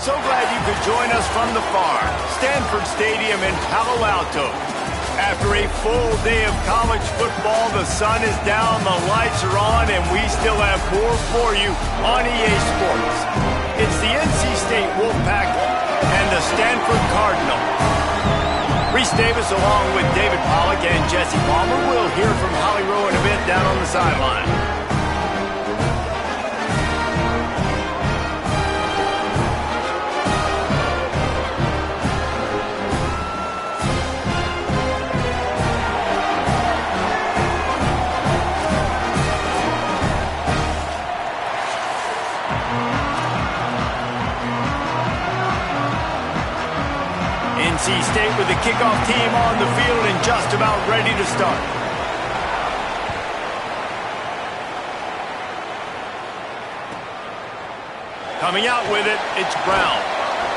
So glad you could join us from the farm, Stanford Stadium in Palo Alto. After a full day of college football, the sun is down, the lights are on, and we still have more for you on EA Sports. It's the NC State Wolfpack and the Stanford Cardinal. Reese Davis along with David Pollack and Jesse Palmer. We'll hear from Holly Rowe in a bit down on the sideline. NC State with the kickoff team on the field and just about ready to start. Coming out with it, it's Brown.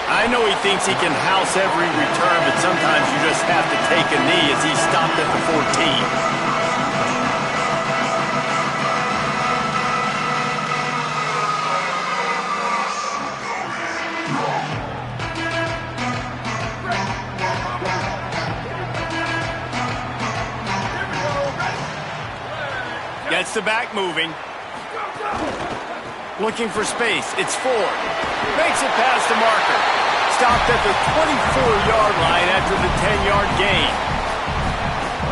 I know he thinks he can house every return, but sometimes you just have to take a knee as he stopped at the 14. Gets the back moving. Looking for space. It's Ford. Makes it past the marker. Stopped at the 24-yard line after the 10-yard gain.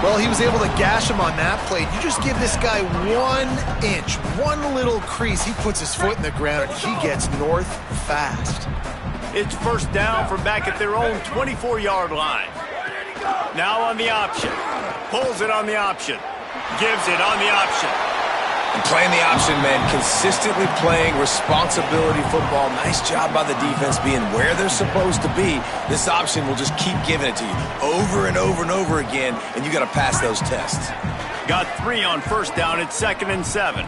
Well, he was able to gash him on that play. You just give this guy 1 inch, one little crease. He puts his foot in the ground, and he gets north fast. It's first down from back at their own 24-yard line. Now on the option. Pulls it on the option. Gives it on the option. And playing the option, man, consistently playing responsibility football. Nice job by the defense being where they're supposed to be. This option will just keep giving it to you over and over and over again, and you got to pass those tests. Got 3 on first down. It's 2nd and 7.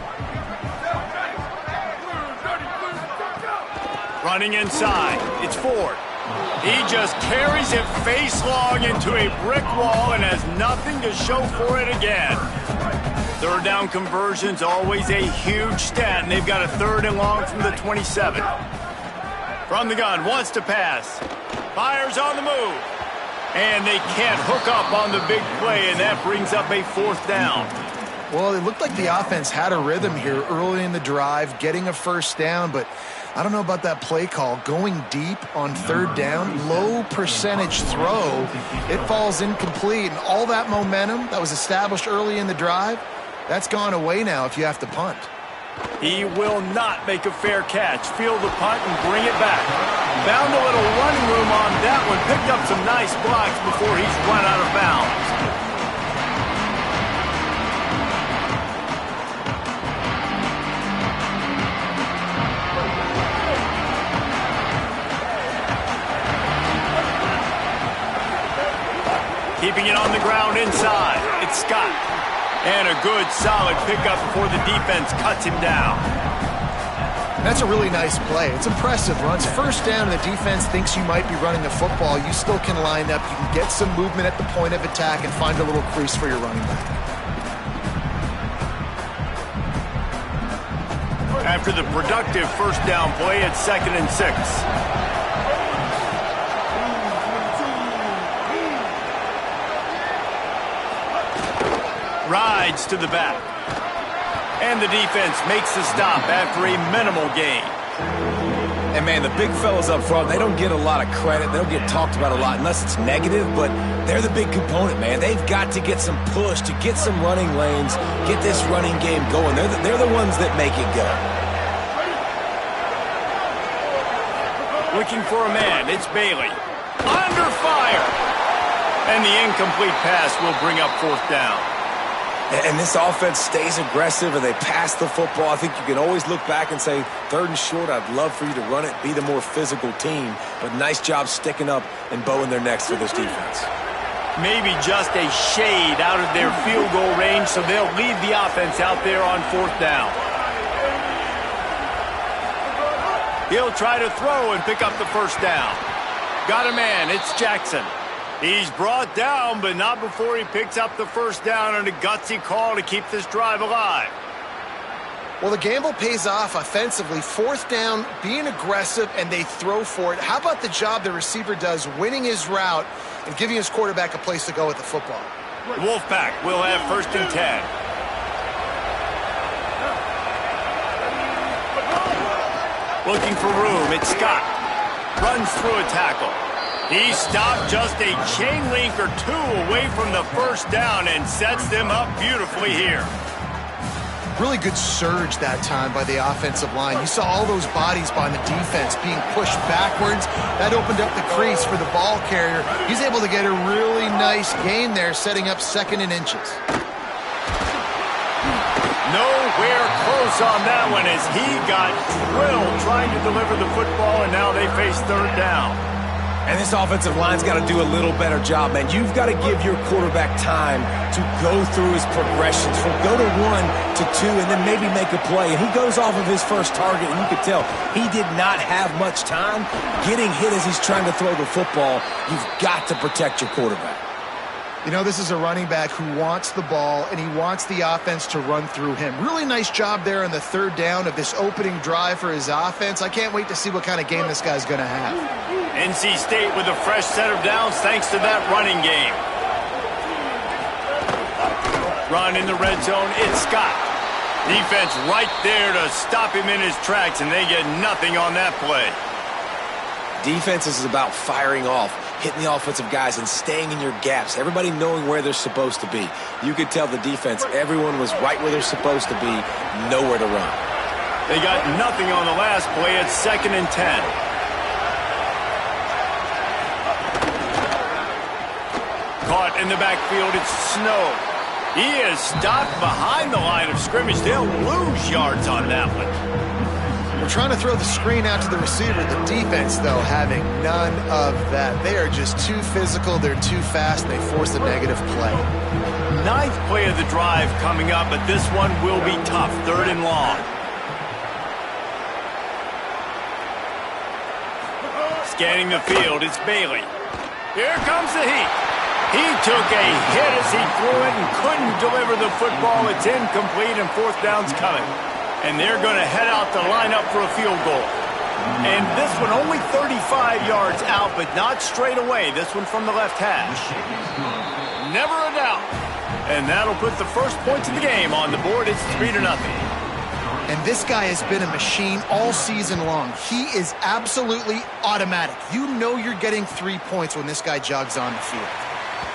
Running inside. It's Ford. He just carries it face long into a brick wall and has nothing to show for it again. Third down conversion's always a huge stat, and they've got a 3rd and long from the 27. From the gun, wants to pass. Fires on the move. And they can't hook up on the big play, and that brings up a 4th down. Well, it looked like the offense had a rhythm here early in the drive, getting a first down, but I don't know about that play call. Going deep on 3rd down, low percentage throw, it falls incomplete, and all that momentum that was established early in the drive, that's gone away now if you have to punt. He will not make a fair catch. Field the punt and bring it back. Found a little running room on that one. Picked up some nice blocks before he's run out of bounds. Keeping it on the ground inside. It's Scott. And a good, solid pickup before the defense cuts him down. That's a really nice play. It's impressive. Runs first down, and the defense thinks you might be running the football. You still can line up. You can get some movement at the point of attack and find a little crease for your running back. After the productive first down play, it's 2nd and 6. Rides to the back. And the defense makes the stop after a minimal gain. And, man, the big fellas up front, they don't get a lot of credit. They don't get talked about a lot unless it's negative, but they're the big component, man. They've got to get some push, to get some running lanes, get this running game going. They're the ones that make it go. Looking for a man. It's Bailey. Under fire. And the incomplete pass will bring up 4th down. And this offense stays aggressive and they pass the football. I think you can always look back and say, 3rd and short, I'd love for you to run it, be the more physical team. But nice job sticking up and bowing their necks for this defense. Maybe just a shade out of their field goal range, so they'll lead the offense out there on 4th down. He'll try to throw and pick up the first down. Got a man. It's Jackson. He's brought down, but not before he picks up the first down, and a gutsy call to keep this drive alive. Well, the gamble pays off offensively. Fourth down, being aggressive, and they throw for it. How about the job the receiver does winning his route and giving his quarterback a place to go with the football? The Wolfpack will have 1st and 10. Looking for room, it's Scott. Runs through a tackle. He stopped just a chain link or two away from the first down and sets them up beautifully here. Really good surge that time by the offensive line. You saw all those bodies by the defense being pushed backwards. That opened up the crease for the ball carrier. He's able to get a really nice gain there, setting up 2nd and inches. Nowhere close on that one as he got drilled trying to deliver the football, and now they face 3rd down. And this offensive line's got to do a little better job, man. You've got to give your quarterback time to go through his progressions from go to 1 to 2 and then maybe make a play. And he goes off of his first target, and you could tell he did not have much time getting hit as he's trying to throw the football. You've got to protect your quarterback. You know, this is a running back who wants the ball, and he wants the offense to run through him. Really nice job there on the 3rd down of this opening drive for his offense. I can't wait to see what kind of game this guy's going to have. NC State with a fresh set of downs thanks to that running game. Run in the red zone, it's Scott. Defense right there to stop him in his tracks, and they get nothing on that play. Defense is about firing off, hitting the offensive guys, and staying in your gaps. Everybody knowing where they're supposed to be. You could tell the defense, everyone was right where they're supposed to be, nowhere to run. They got nothing on the last play. It's 2nd and 10. Caught in the backfield, it's Snow. He is stopped behind the line of scrimmage. They'll lose yards on that one. We're trying to throw the screen out to the receiver. The defense, though, having none of that. They are just too physical. They're too fast. And they force a negative play. 9th play of the drive coming up, but this one will be tough. 3rd and long. Scanning the field, it's Bailey. Here comes the heat. He took a hit as he threw it and couldn't deliver the football. It's incomplete, and 4th down's coming. And they're going to head out to line up for a field goal. And this one only 35 yards out, but not straight away. This one from the left hash. Never a doubt. And that'll put the first points of the game on the board. It's 3-0. And this guy has been a machine all season long. He is absolutely automatic. You know you're getting 3 points when this guy jogs on the field.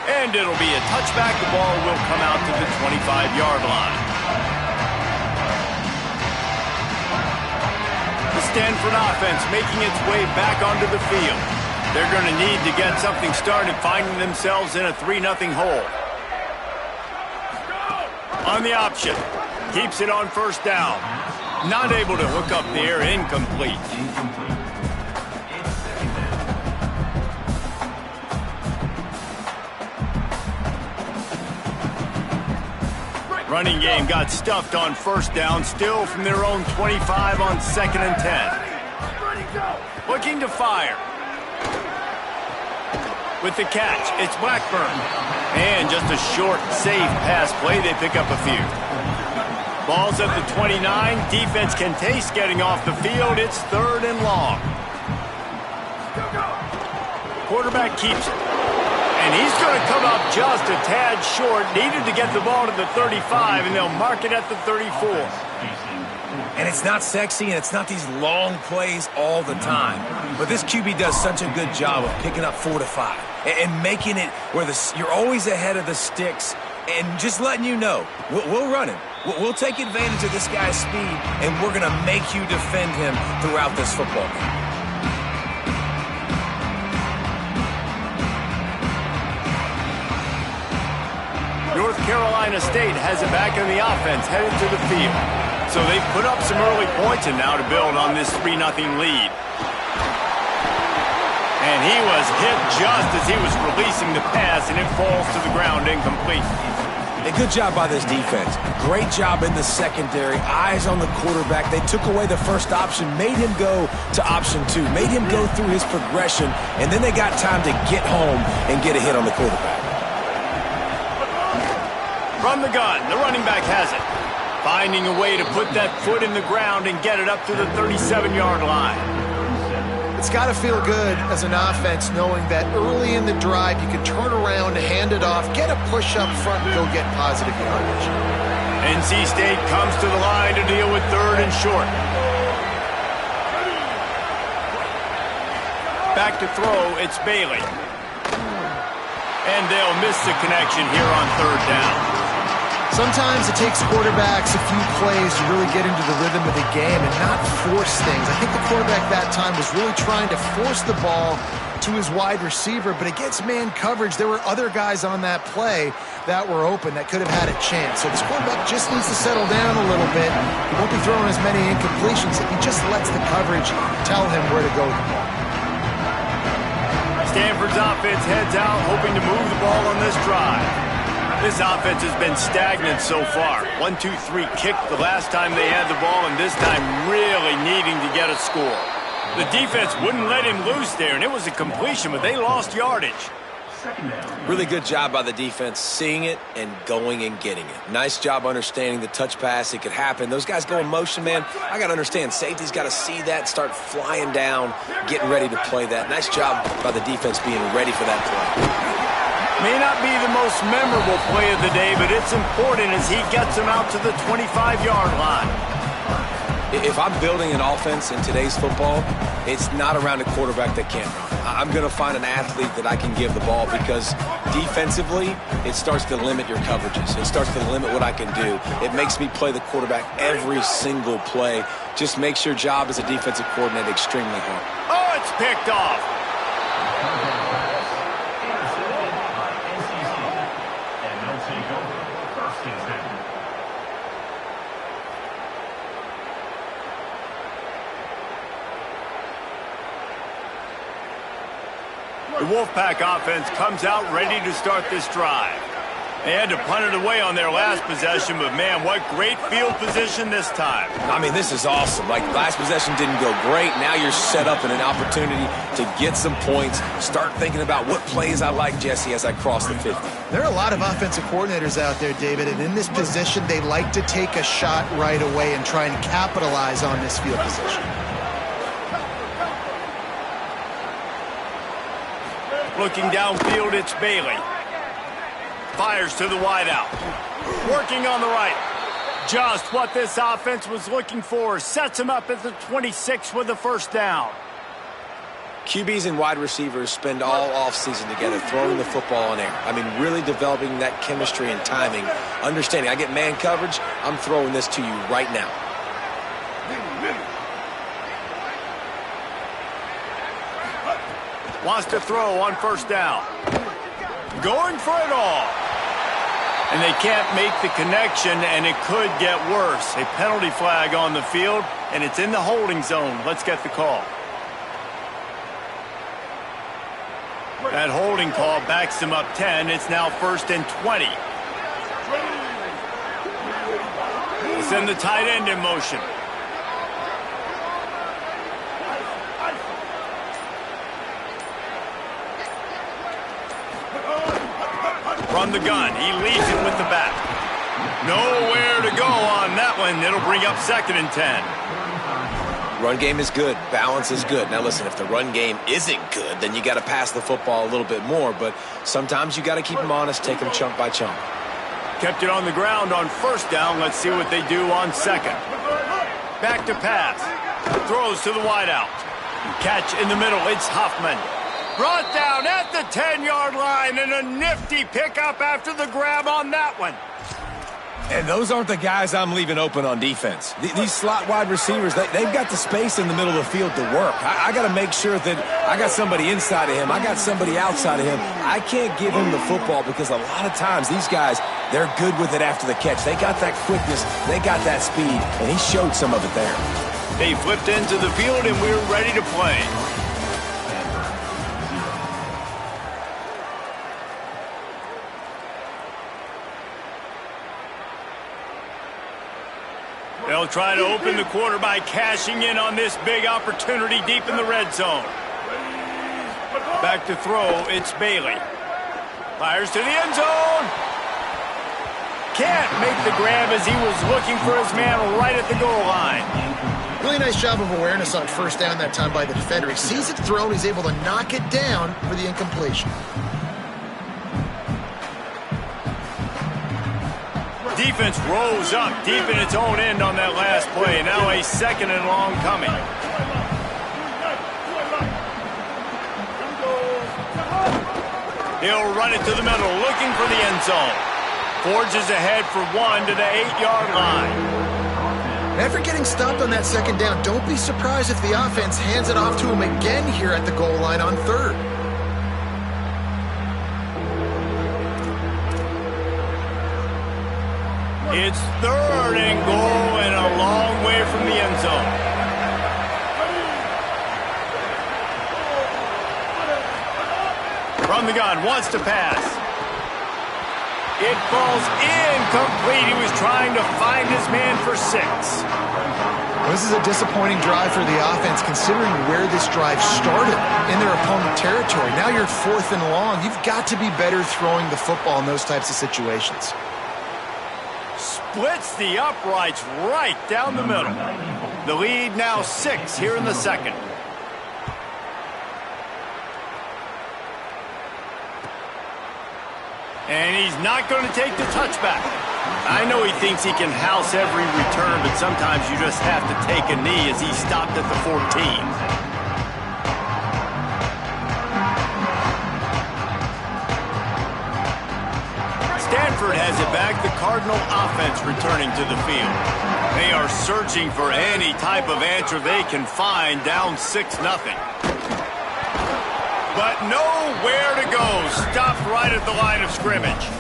And it'll be a touchback. The ball will come out to the 25-yard line. The Stanford offense making its way back onto the field. They're going to need to get something started, finding themselves in a 3-0 hole. On the option. Keeps it on 1st down. Not able to hook up the air, incomplete. Running game got stuffed on 1st down, still from their own 25 on 2nd and 10. Looking to fire. With the catch, it's Blackburn. And just a short, safe pass play, they pick up a few. Ball's at the 29. Defense can taste getting off the field. It's 3rd and long. Quarterback keeps it. And he's going to come up just a tad short. Needed to get the ball to the 35, and they'll mark it at the 34. And it's not sexy, and it's not these long plays all the time. But this QB does such a good job of picking up 4 to 5 and making it where you're always ahead of the sticks and just letting you know, we'll run him. We'll take advantage of this guy's speed, and we're going to make you defend him throughout this football game. North Carolina State has it back in the offense, headed to the field. So they've put up some early points and now to build on this 3-0 lead. And he was hit just as he was releasing the pass, and it falls to the ground incomplete. A good job by this defense. Great job in the secondary. Eyes on the quarterback. They took away the first option, made him go to option 2, made him go through his progression, and then they got time to get home and get a hit on the quarterback. From the gun, the running back has it. Finding a way to put that foot in the ground and get it up to the 37-yard line. It's got to feel good as an offense knowing that early in the drive you can turn around, hand it off, get a push up front, and go get positive yardage. NC State comes to the line to deal with 3rd and short. Back to throw, it's Bailey. And they'll miss the connection here on 3rd down. Sometimes it takes quarterbacks a few plays to really get into the rhythm of the game and not force things. I think the quarterback that time was really trying to force the ball to his wide receiver, but against man coverage, there were other guys on that play that were open that could have had a chance. So this quarterback just needs to settle down a little bit. He won't be throwing as many incompletions if he just lets the coverage tell him where to go with the ball. Stanford's offense heads out, hoping to move the ball on this drive. This offense has been stagnant so far. 1-2-3 kick the last time they had the ball, and this time really needing to get a score. The defense wouldn't let him loose there, and it was a completion, but they lost yardage. Really good job by the defense, seeing it and going and getting it. Nice job understanding the touch pass. It could happen. Those guys go in motion, man. I got to understand, safety's got to see that, start flying down, getting ready to play that. Nice job by the defense being ready for that play. May not be the most memorable play of the day, but it's important as he gets him out to the 25-yard line. If I'm building an offense in today's football, it's not around a quarterback that can't run. I'm going to find an athlete that I can give the ball because defensively, it starts to limit your coverages. It starts to limit what I can do. It makes me play the quarterback every single play. Just makes your job as a defensive coordinator extremely hard. Oh, it's picked off. The Wolfpack offense comes out ready to start this drive. They had to punt it away on their last possession, but man, what great field position this time. I mean, this is awesome. Like, last possession didn't go great. Now you're set up in an opportunity to get some points. Start thinking about what plays I like, Jesse, as I cross the 50. There are a lot of offensive coordinators out there, David, and in this position, they like to take a shot right away and try and capitalize on this field position. Looking downfield, it's Bailey. Fires to the wideout. Working on the right. Just what this offense was looking for. Sets him up at the 26 with the first down. QBs and wide receivers spend all offseason together throwing the football in air. I mean, really developing that chemistry and timing. Understanding, I get man coverage, I'm throwing this to you right now. Wants to throw on first down. Going for it all. And they can't make the connection, and it could get worse. A penalty flag on the field, and it's in the holding zone. Let's get the call. That holding call backs them up 10. It's now 1st and 20. Send the tight end in motion. From the gun, he leads it with the back. Nowhere to go on that one. It'll bring up 2nd and 10. Run game is good. Balance is good. Now listen, if the run game isn't good, then you got to pass the football a little bit more. But sometimes you got to keep them honest, take them chunk by chunk. Kept it on the ground on first down. Let's see what they do on second. Back to pass. Throws to the wideout. Catch in the middle. It's Huffman. Brought down at the 10-yard line, and a nifty pickup after the grab on that one. And those aren't the guys I'm leaving open on defense. These slot wide receivers, they've got the space in the middle of the field to work. I got to make sure that I got somebody inside of him. I got somebody outside of him. I can't give him the football because a lot of times these guys, they're good with it after the catch. They got that quickness. They got that speed, and he showed some of it there. They flipped into the field, and we're ready to play. They'll try to open the quarter by cashing in on this big opportunity deep in the red zone. Back to throw, it's Bailey. Fires to the end zone. Can't make the grab as he was looking for his man right at the goal line. Really nice job of awareness on first down that time by the defender. He sees it thrown, he's able to knock it down for the incompletion. Defense rose up deep in its own end on that last play. Now a 2nd and long coming. He'll run it to the middle, looking for the end zone. Forges ahead for 1 to the 8-yard line. After getting stopped on that 2nd down, don't be surprised if the offense hands it off to him again here at the goal line on 3rd. It's 3rd and goal and a long way from the end zone. From the gun, wants to pass. It falls incomplete. He was trying to find his man for 6. This is a disappointing drive for the offense considering where this drive started in their opponent territory. Now you're 4th and long. You've got to be better throwing the football in those types of situations. Splits the uprights right down the middle. The lead now 6 here in the 2nd. And he's not going to take the touchback. I know he thinks he can house every return, but sometimes you just have to take a knee as he stopped at the 14. Stanford has it back, the Cardinal offense returning to the field. They are searching for any type of answer they can find, down 6-0. But nowhere to go. Stopped right at the line of scrimmage.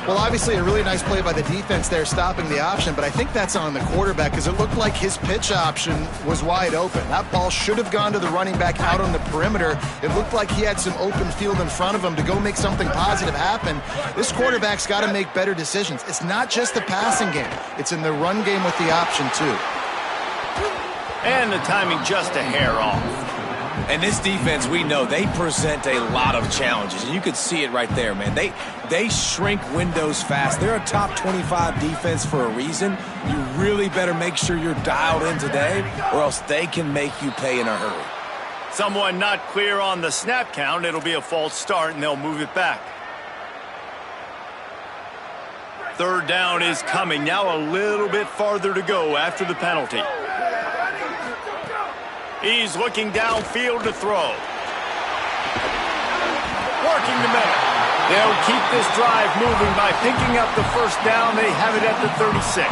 Well, obviously a really nice play by the defense there stopping the option, but I think that's on the quarterback because it looked like his pitch option was wide open. That ball should have gone to the running back out on the perimeter. It looked like he had some open field in front of him to go make something positive happen. This quarterback's got to make better decisions. It's not just the passing game. It's in the run game with the option, too. And the timing just a hair off. And this defense, we know, they present a lot of challenges. And you could see it right there, man. They shrink windows fast. They're a top 25 defense for a reason. You really better make sure you're dialed in today, or else they can make you pay in a hurry. Someone not clear on the snap count. It'll be a false start, and they'll move it back. 3rd down is coming. Now a little bit farther to go after the penalty. He's looking downfield to throw. Working the middle. They'll keep this drive moving by picking up the 1st down. They have it at the 36.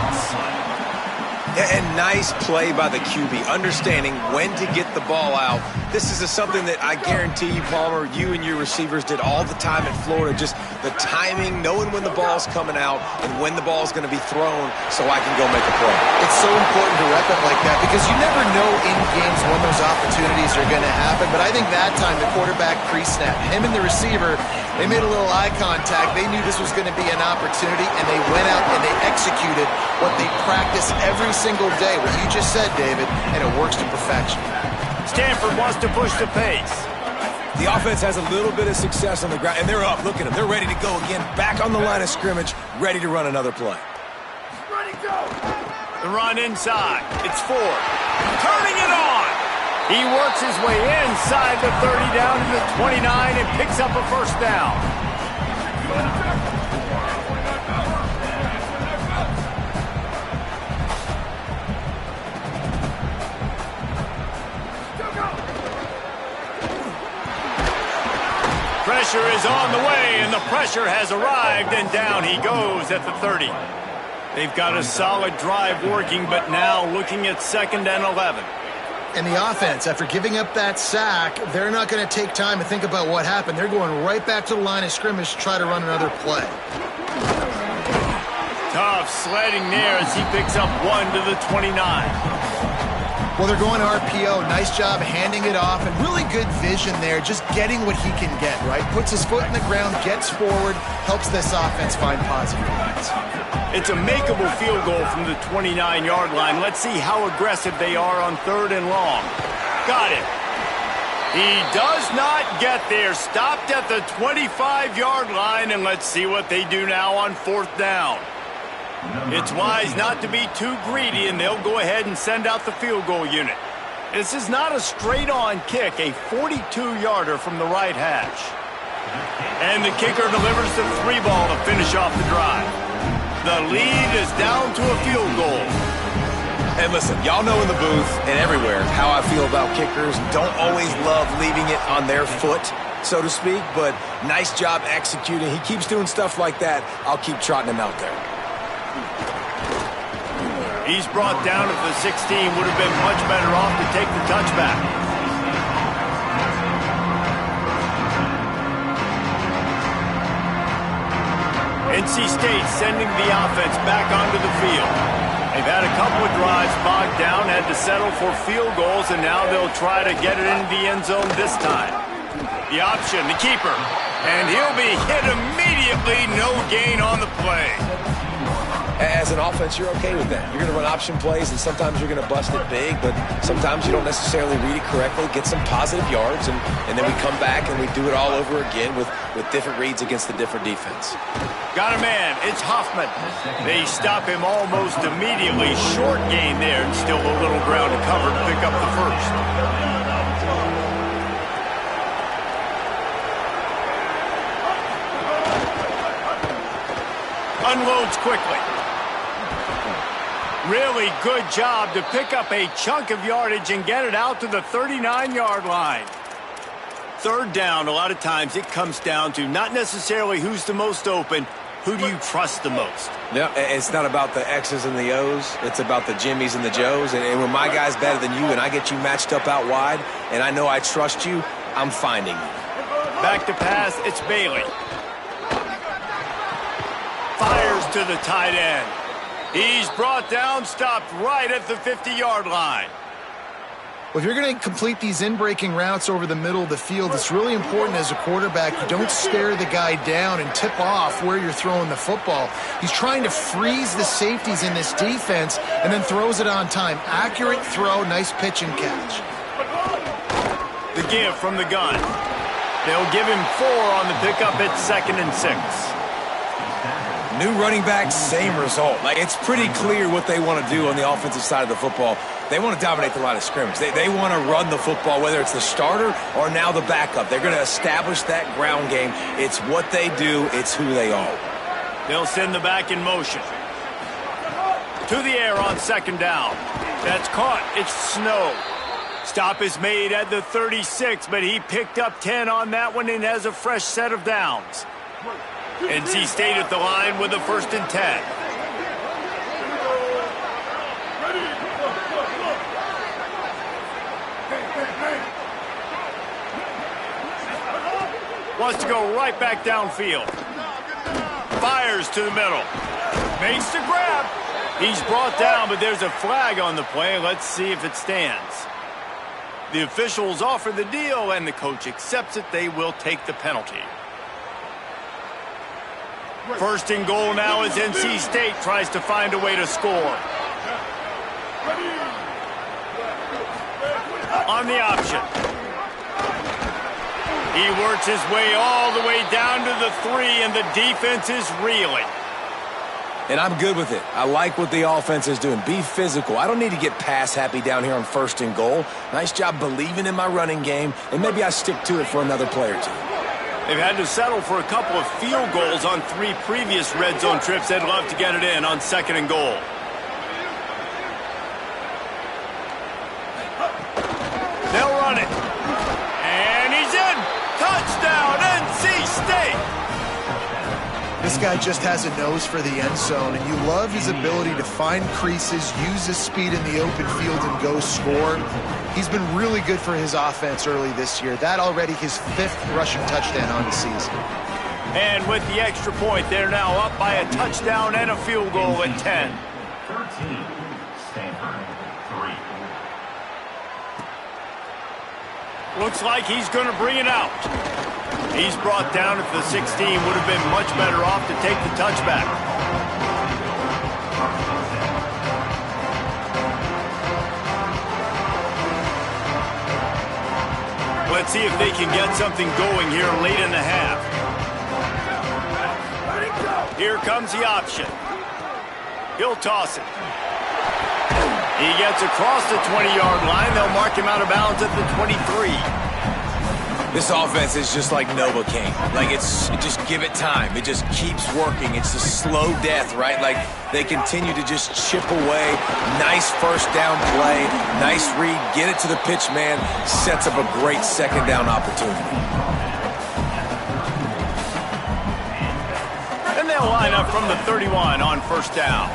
And nice play by the QB, understanding when to get the ball out. This is something that I guarantee you, Palmer, you and your receivers did all the time in Florida. Just the timing, knowing when the ball's coming out and when the ball's going to be thrown so I can go make a play. It's so important to rep it like that because you never know in games when those opportunities are going to happen. But I think that time the quarterback pre-snap, him and the receiver, they made a little eye contact. They knew this was going to be an opportunity, and they went out and they executed what they practice every single day, what you just said, David, and it works to perfection. Stanford wants to push the pace. The offense has a little bit of success on the ground, and they're up. Look at them. They're ready to go again, back on the line of scrimmage, ready to run another play. Ready, go. The run inside. It's Ford. Turning it on. He works his way inside the 30 down to the 29 and picks up a 1st down. Pressure is on the way, and the pressure has arrived, and down he goes at the 30. They've got a solid drive working, but now looking at 2nd and 11. And the offense, after giving up that sack, they're not going to take time to think about what happened. They're going right back to the line of scrimmage to try to run another play. Tough sledding there as he picks up 1 to the 29. Well, they're going RPO. Nice job handing it off, and really good vision there, just getting what he can get, right? Puts his foot in the ground, gets forward, helps this offense find positive lines. It's a makeable field goal from the 29-yard line. Let's see how aggressive they are on 3rd and long. Got it. He does not get there. Stopped at the 25-yard line, and let's see what they do now on 4th down. It's wise not to be too greedy, and they'll go ahead and send out the field goal unit. This is not a straight-on kick, a 42-yarder from the right hash. And the kicker delivers the 3-ball to finish off the drive. The lead is down to a field goal. And listen, y'all know in the booth and everywhere how I feel about kickers. Don't always love leaving it on their foot, so to speak, but nice job executing. He keeps doing stuff like that. I'll keep trotting him out there. He's brought down at the 16. Would have been much better off to take the touchback. NC State sending the offense back onto the field. They've had a couple of drives bogged down, had to settle for field goals, and now they'll try to get it into the end zone this time. The option, the keeper, and he'll be hit immediately. No gain on the play. As an offense, you're okay with that. You're going to run option plays, and sometimes you're going to bust it big, but sometimes you don't necessarily read it correctly, get some positive yards, and then we come back and we do it all over again with different reads against the different defense. Got a man. It's Hoffman. They stop him almost immediately. Short gain there, and still a little ground to cover to pick up the first. Unloads quickly. Really good job to pick up a chunk of yardage and get it out to the 39-yard line. 3rd down, a lot of times it comes down to not necessarily who's the most open, who do you trust the most? No, it's not about the X's and the O's. It's about the Jimmies and the Joes. And when my guy's better than you and I get you matched up out wide and I know I trust you, I'm finding you. Back to pass, it's Bailey. Fires to the tight end. He's brought down, stopped right at the 50-yard line. Well, if you're going to complete these in-breaking routes over the middle of the field, it's really important as a quarterback you don't stare the guy down and tip off where you're throwing the football. He's trying to freeze the safeties in this defense and then throws it on time. Accurate throw, nice pitch and catch. The give from the gun. They'll give him 4 on the pickup at 2nd and 6. New running back, same result. Like, it's pretty clear what they want to do on the offensive side of the football. They want to dominate the line of scrimmage. They want to run the football, whether it's the starter or now the backup. They're going to establish that ground game. It's what they do. It's who they are. They'll send the back in motion. To the air on 2nd down. That's caught. It's Snow. Stop is made at the 36, but he picked up 10 on that one and has a fresh set of downs. NC State at the line with a 1st and 10. Wants to go right back downfield. Fires to the middle. Makes the grab. He's brought down, but there's a flag on the play. Let's see if it stands. The officials offer the deal, and the coach accepts it. They will take the penalty. 1st and goal now as NC State tries to find a way to score. On the option. He works his way all the way down to the 3, and the defense is reeling. And I'm good with it. I like what the offense is doing. Be physical. I don't need to get pass happy down here on 1st and goal. Nice job believing in my running game, and maybe I stick to it for another play or two. They've had to settle for a couple of field goals on 3 previous red zone trips. They'd love to get it in on 2nd and goal. They'll run it. And he's in. Touchdown, NC State. This guy just has a nose for the end zone, and you love his ability to find creases, use his speed in the open field, and go score. He's been really good for his offense early this year. That already his 5th rushing touchdown on the season. And with the extra point, they're now up by a touchdown and a field goal at 10. 13, Stanford, 3. Looks like he's going to bring it out. He's brought down at the 16. Would have been much better off to take the touchback. Let's see if they can get something going here late in the half. Here comes the option. He'll toss it. He gets across the 20-yard line. They'll mark him out of bounds at the 23. This offense is just like Novocaine. Like, just give it time. It just keeps working. It's a slow death, right? Like, they continue to just chip away. Nice first down play. Nice read. Get it to the pitch man. Sets up a great second down opportunity. And they'll line up from the 31 on first down.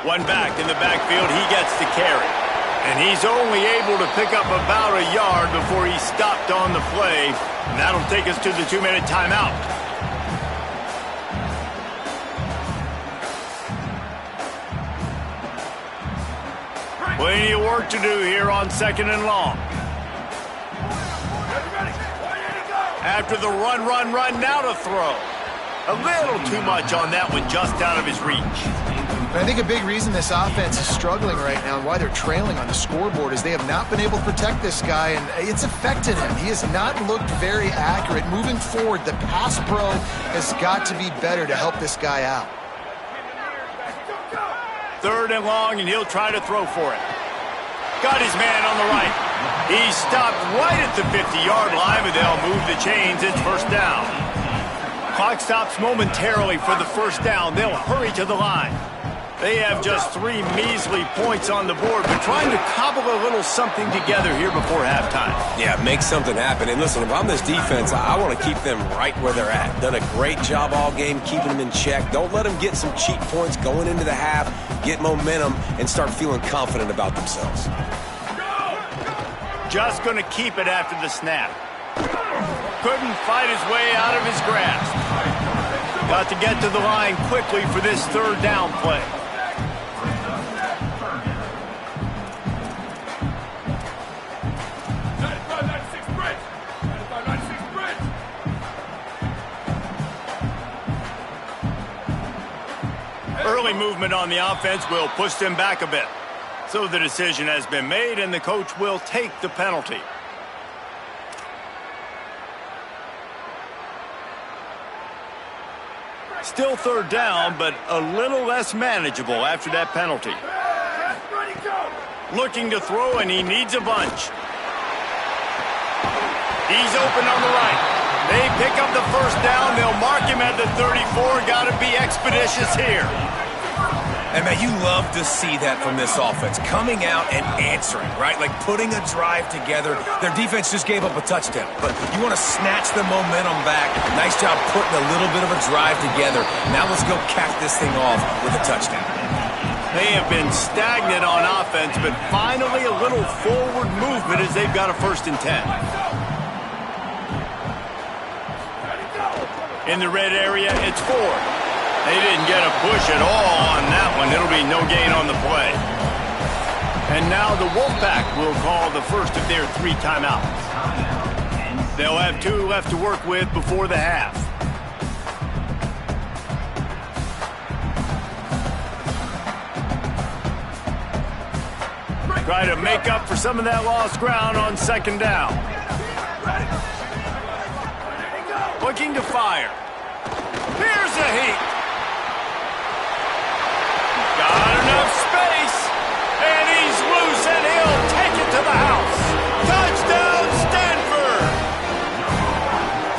One back in the backfield, he gets the carry. And he's only able to pick up about a yard before he's stopped on the play. And that'll take us to the 2-minute timeout. Plenty of work to do here on second and long. After the run, now to throw. A little too much on that one, just out of his reach. I think a big reason this offense is struggling right now and why they're trailing on the scoreboard is they have not been able to protect this guy, and it's affected him. He has not looked very accurate. Moving forward, the pass pro has got to be better to help this guy out. Third and long, and he'll try to throw for it. Got his man on the right. He stopped right at the 50-yard line, but they'll move the chains. It's first down. Clock stops momentarily for the first down. They'll hurry to the line. They have just 3 measly points on the board, but trying to cobble a little something together here before halftime. Yeah, make something happen. And listen, if I'm this defense, I want to keep them right where they're at. Done a great job all game keeping them in check. Don't let them get some cheap points going into the half, get momentum, and start feeling confident about themselves. Just going to keep it after the snap. Couldn't fight his way out of his grasp. Got to get to the line quickly for this third down play. Early movement on the offense will push them back a bit. So the decision has been made, and the coach will take the penalty. Still third down, but a little less manageable after that penalty. Looking to throw, and he needs a bunch. He's open on the right. They pick up the first down. They'll mark him at the 34. Got to be expeditious here. And, man, you love to see that from this offense. Coming out and answering, right? Like putting a drive together. Their defense just gave up a touchdown. But you want to snatch the momentum back. Nice job putting a little bit of a drive together. Now let's go cap this thing off with a touchdown. They have been stagnant on offense, but finally a little forward movement as they've got a 1st and 10. In the red area, it's Ford. They didn't get a push at all on that one. It'll be no gain on the play. And now the Wolfpack will call the first of their 3 timeouts. They'll have 2 left to work with before the half. Try to make up for some of that lost ground on second down. Looking to fire. Here's a heat. Got enough space, and he's loose, and he'll take it to the house. Touchdown, Stanford!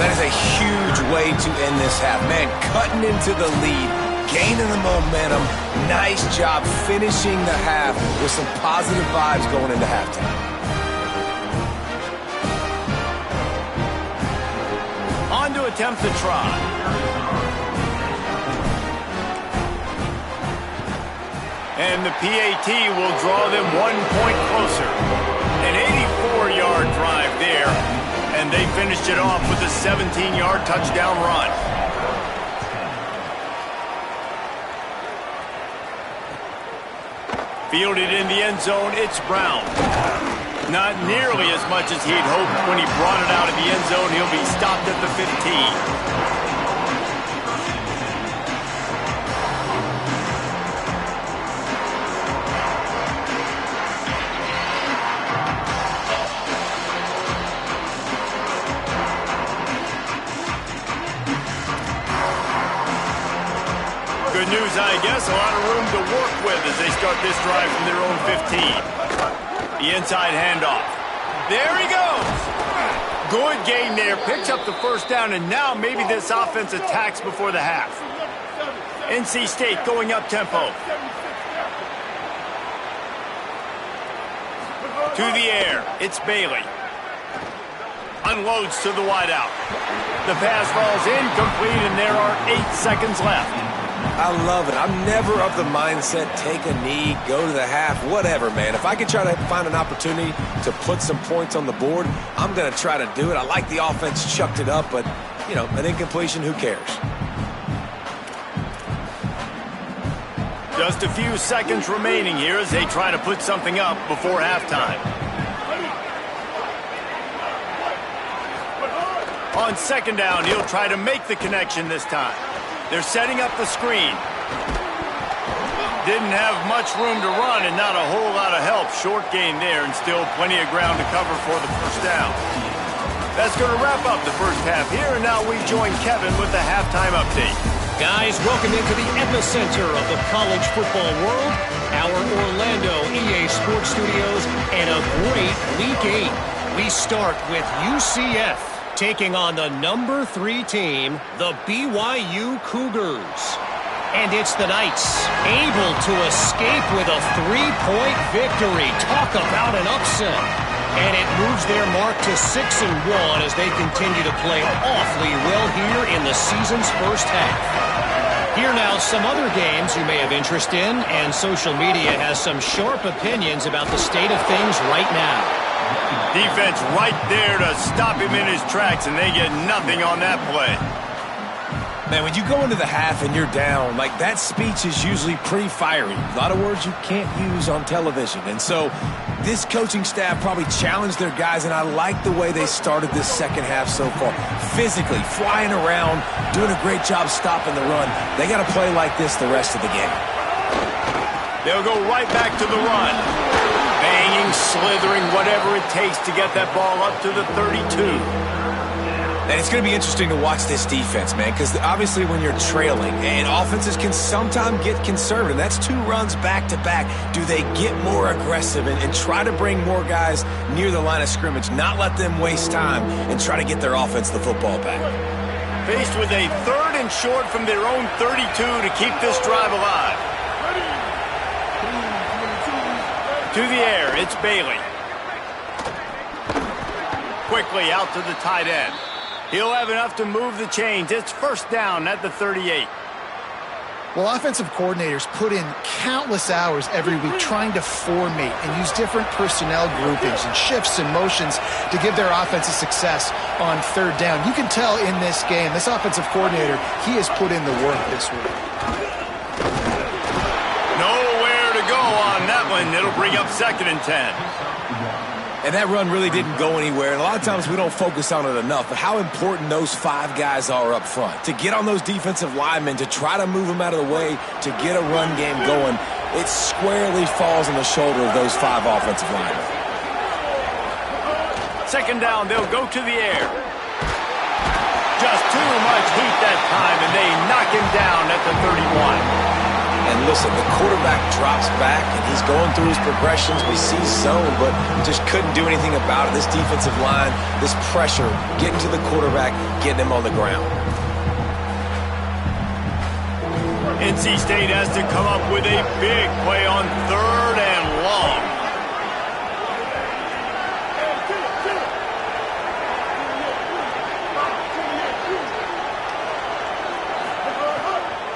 That is a huge way to end this half. Man, cutting into the lead, gaining the momentum. Nice job finishing the half with some positive vibes going into halftime. On to attempt the try. And the PAT will draw them 1 point closer. An 84-yard drive there, and they finished it off with a 17-yard touchdown run. Fielded in the end zone, it's Brown. Not nearly as much as he'd hoped when he brought it out of the end zone. He'll be stopped at the 15. Good news, I guess. A lot of room to work with as they start this drive from their own 15. The inside handoff. There he goes. Good gain there. Picks up the first down, and now maybe this offense attacks before the half. NC State going up tempo. To the air. It's Bailey. Unloads to the wideout. The pass falls incomplete, and there are 8 seconds left. I love it. I'm never of the mindset, take a knee, go to the half, whatever, man. If I can try to find an opportunity to put some points on the board, I'm going to try to do it. I like the offense chucked it up, but, you know, an incompletion, who cares? Just a few seconds remaining here as they try to put something up before halftime. On second down, he'll try to make the connection this time. They're setting up the screen. Didn't have much room to run and not a whole lot of help. Short gain there and still plenty of ground to cover for the first down. That's going to wrap up the first half here, and now we join Kevin with the halftime update. Guys, welcome into the epicenter of the college football world, our Orlando EA Sports Studios, and a great Week 8. We start with UCF taking on the number 3 team, the BYU Cougars. And it's the Knights, able to escape with a 3-point victory. Talk about an upset. And it moves their mark to 6-1 as they continue to play awfully well here in the season's first half. Here now, some other games you may have interest in, and social media has some sharp opinions about the state of things right now. Defense right there to stop him in his tracks, and they get nothing on that play. Man, when you go into the half and you're down, like, that speech is usually pretty fiery. A lot of words you can't use on television. And so this coaching staff probably challenged their guys, and I like the way they started this second half so far. Physically, flying around, doing a great job stopping the run. They got to play like this the rest of the game. They'll go right back to the run. Banging, slithering, whatever it takes to get that ball up to the 32. And it's going to be interesting to watch this defense, man, because obviously when you're trailing, and offenses can sometimes get conservative. That's 2 runs back-to-back. Do they get more aggressive and try to bring more guys near the line of scrimmage, not let them waste time, and try to get their offense the football back? Faced with a 3rd and short from their own 32 to keep this drive alive. To the air, it's Bailey. Quickly out to the tight end. He'll have enough to move the chains. It's first down at the 38. Well, offensive coordinators put in countless hours every week trying to formate and use different personnel groupings and shifts and motions to give their offensive success on 3rd down. You can tell in this game, this offensive coordinator, he has put in the work this week. Nowhere to go on that one. It'll bring up 2nd and 10. And that run really didn't go anywhere. And a lot of times we don't focus on it enough. But how important those 5 guys are up front. To get on those defensive linemen, to try to move them out of the way, to get a run game going, it squarely falls on the shoulder of those 5 offensive linemen. 2nd down, they'll go to the air. Just too much heat that time, and they knock him down at the 31. And listen, the quarterback drops back, and he's going through his progressions. We see zone, but just couldn't do anything about it. This defensive line, this pressure, getting to the quarterback, getting him on the ground. NC State has to come up with a big play on 3rd and long.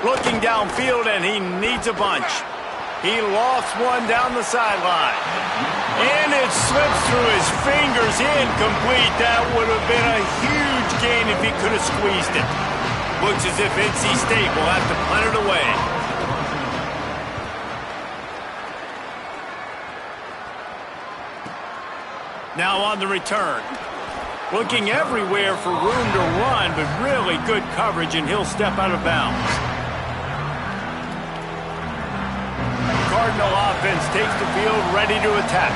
Looking downfield, and he needs a bunch. He lost one down the sideline. And it slips through his fingers, incomplete. That would have been a huge gain if he could have squeezed it. Looks as if NC State will have to punt it away. Now on the return. Looking everywhere for room to run, but really good coverage, and he'll step out of bounds. Cardinal offense takes the field, ready to attack.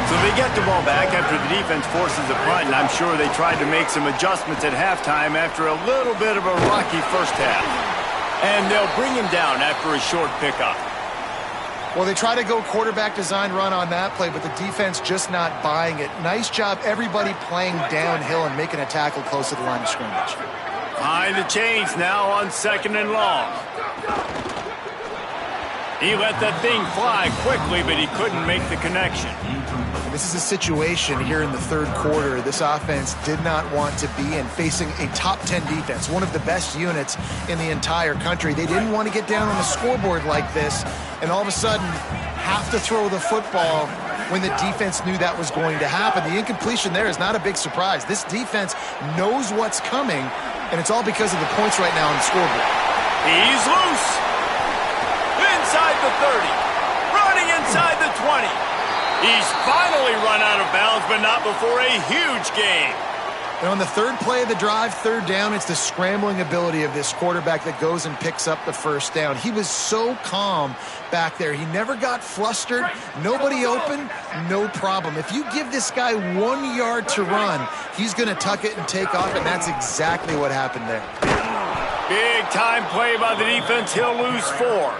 So they get the ball back after the defense forces a punt, and I'm sure they tried to make some adjustments at halftime after a little bit of a rocky first half. And they'll bring him down after a short pickup. Well, they try to go quarterback design run on that play, but the defense just not buying it. Nice job, everybody playing downhill and making a tackle close to the line of scrimmage. Behind the chains now on 2nd and long. He let that thing fly quickly, but he couldn't make the connection. This is a situation here in the third quarter this offense did not want to be in, facing a top 10 defense, one of the best units in the entire country. They didn't want to get down on the scoreboard like this and all of a sudden have to throw the football when the defense knew that was going to happen. The incompletion there is not a big surprise. This defense knows what's coming, and it's all because of the points right now on the scoreboard. He's loose. Inside the 30. Running inside the 20. He's finally run out of bounds, but not before a huge gain. And on the third play of the drive, 3rd down, it's the scrambling ability of this quarterback that goes and picks up the 1st down. He was so calm back there. He never got flustered. Nobody open, no problem. If you give this guy 1 yard to run, he's going to tuck it and take off, and that's exactly what happened there. Big time play by the defense. He'll lose 4.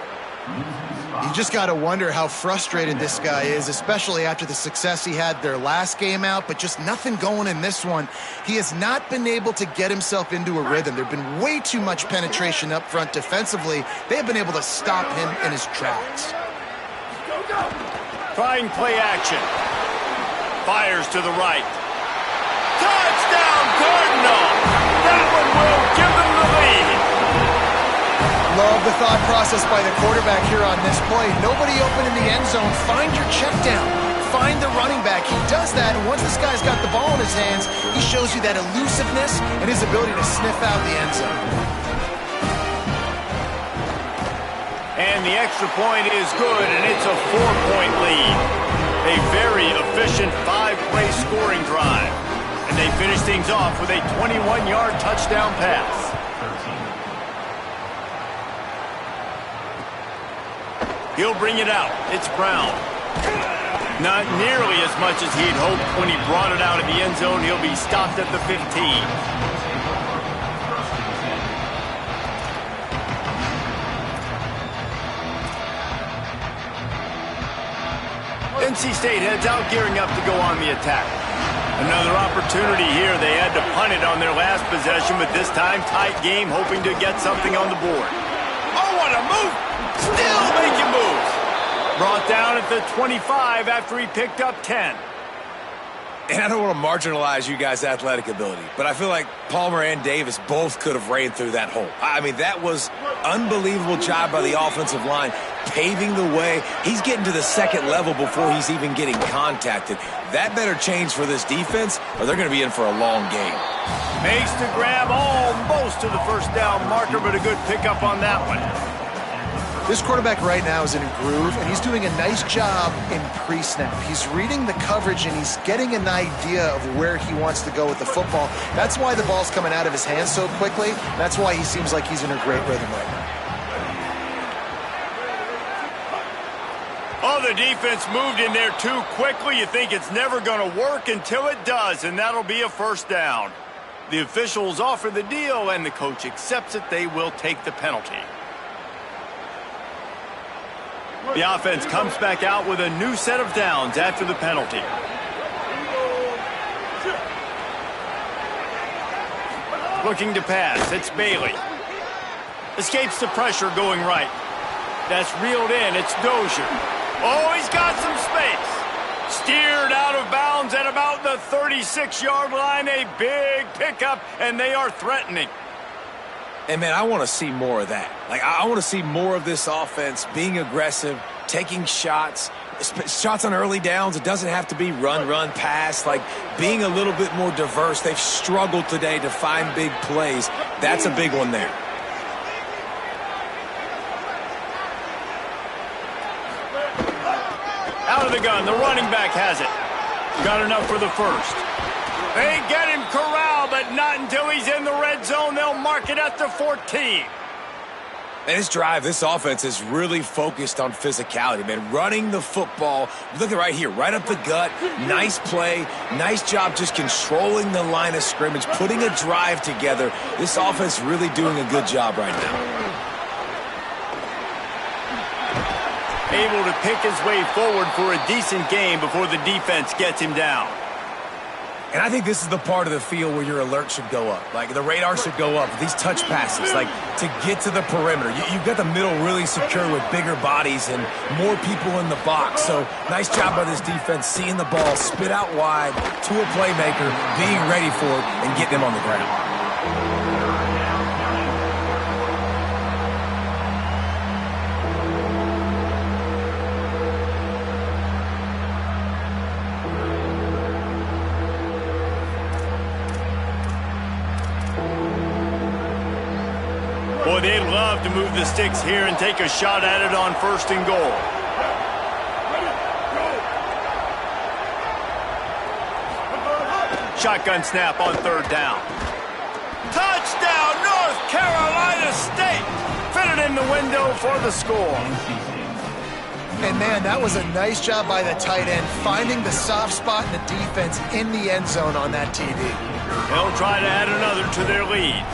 You just got to wonder how frustrated this guy is, especially after the success he had their last game out, but just nothing going in this one. He has not been able to get himself into a rhythm. There have been way too much penetration up front defensively. They have been able to stop him in his tracks. Trying play action. Fires to the right. Touchdown, Cardinal! That one will give them the lead. Love the thought process by the quarterback here on this play. Nobody open in the end zone. Find your check down. Find the running back. He does that, and once this guy's got the ball in his hands, he shows you that elusiveness and his ability to sniff out the end zone. And the extra point is good, and it's a 4-point lead. A very efficient 5-play scoring drive. And they finish things off with a 21-yard touchdown pass. He'll bring it out. It's Brown. Not nearly as much as he'd hoped when he brought it out of the end zone. He'll be stopped at the 15. NC State heads out, gearing up to go on the attack. Another opportunity here. They had to punt it on their last possession, but this time tight game, hoping to get something on the board. Oh, what a move! Still making moves. Brought down at the 25 after he picked up 10. And I don't want to marginalize you guys' athletic ability, but I feel like Palmer and Davis both could have ran through that hole. I mean, that was unbelievable job by the offensive line, paving the way. He's getting to the 2nd level before he's even getting contacted. That better change for this defense, or they're going to be in for a long game. Makes the grab almost to the 1st down marker, but a good pickup on that one. This quarterback right now is in a groove, and he's doing a nice job in pre-snap. He's reading the coverage, and he's getting an idea of where he wants to go with the football. That's why the ball's coming out of his hands so quickly. That's why he seems like he's in a great rhythm right now. Oh, the defense moved in there too quickly. You think it's never going to work until it does, and that'll be a 1st down. The officials offer the deal, and the coach accepts it. They will take the penalty. The offense comes back out with a new set of downs after the penalty. Looking to pass. It's Bailey. Escapes the pressure going right. That's reeled in. It's Dozier. Oh, he's got some space. Steered out of bounds at about the 36-yard line. A big pickup, and they are threatening. And, man, I want to see more of that. Like, I want to see more of this offense being aggressive, taking shots on early downs. It doesn't have to be run, pass. Like, being a little bit more diverse. They've struggled today to find big plays. That's a big one there. Out of the gun. The running back has it. Got enough for the 1st. They get him corralled, but not until he's in the red zone. They'll mark it at the 14. And this drive, this offense is really focused on physicality, man. Running the football. Look at right here, right up the gut. Nice play. Nice job just controlling the line of scrimmage, putting a drive together. This offense really doing a good job right now. able to pick his way forward for a decent game before the defense gets him down. And I think this is the part of the field where your alert should go up. Like, the radar should go up. These touch passes, like, to get to the perimeter. You've got the middle really secure with bigger bodies and more people in the box. So, nice job by this defense seeing the ball spit out wide to a playmaker, being ready for it, and getting him on the ground. Boy, they'd love to move the sticks here and take a shot at it on 1st and goal. Shotgun snap on 3rd down. Touchdown, North Carolina State! Fitted in the window for the score. And, man, that was a nice job by the tight end, finding the soft spot in the defense in the end zone on that TD. They'll try to add another to their lead.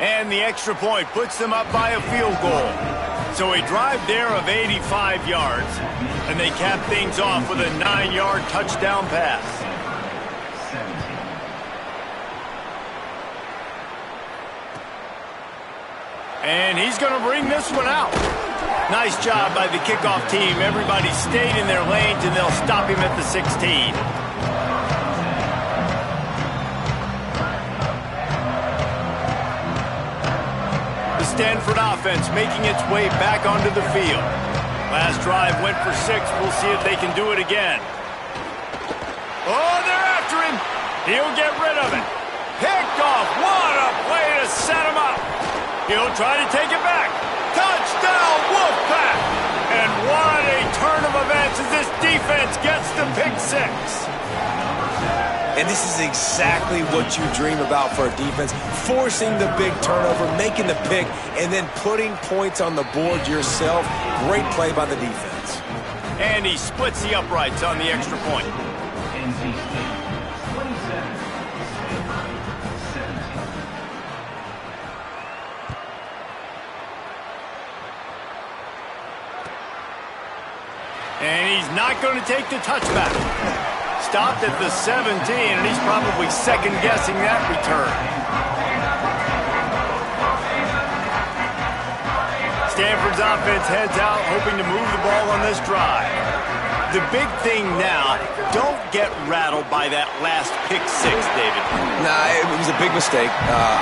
And the extra point puts them up by a field goal. So a drive there of 85 yards. And they cap things off with a 9-yard touchdown pass. And he's going to bring this one out. Nice job by the kickoff team. Everybody stayed in their lanes, and they'll stop him at the 16. The Stanford offense making its way back onto the field. Last drive went for 6. We'll see if they can do it again. Oh, they're after him. He'll get rid of it. Picked off. What a play to set him up. He'll try to take it back. Touchdown, Wolfpack! And what a turn of events as this defense gets the pick 6. And this is exactly what you dream about for a defense. Forcing the big turnover, making the pick, and then putting points on the board yourself. Great play by the defense. And he splits the uprights on the extra point. And he's not going to take the touchback. Stopped at the 17, and he's probably second-guessing that return. Stanford's offense heads out, hoping to move the ball on this drive. The big thing now, don't get rattled by that last pick 6, David. Nah, it was a big mistake.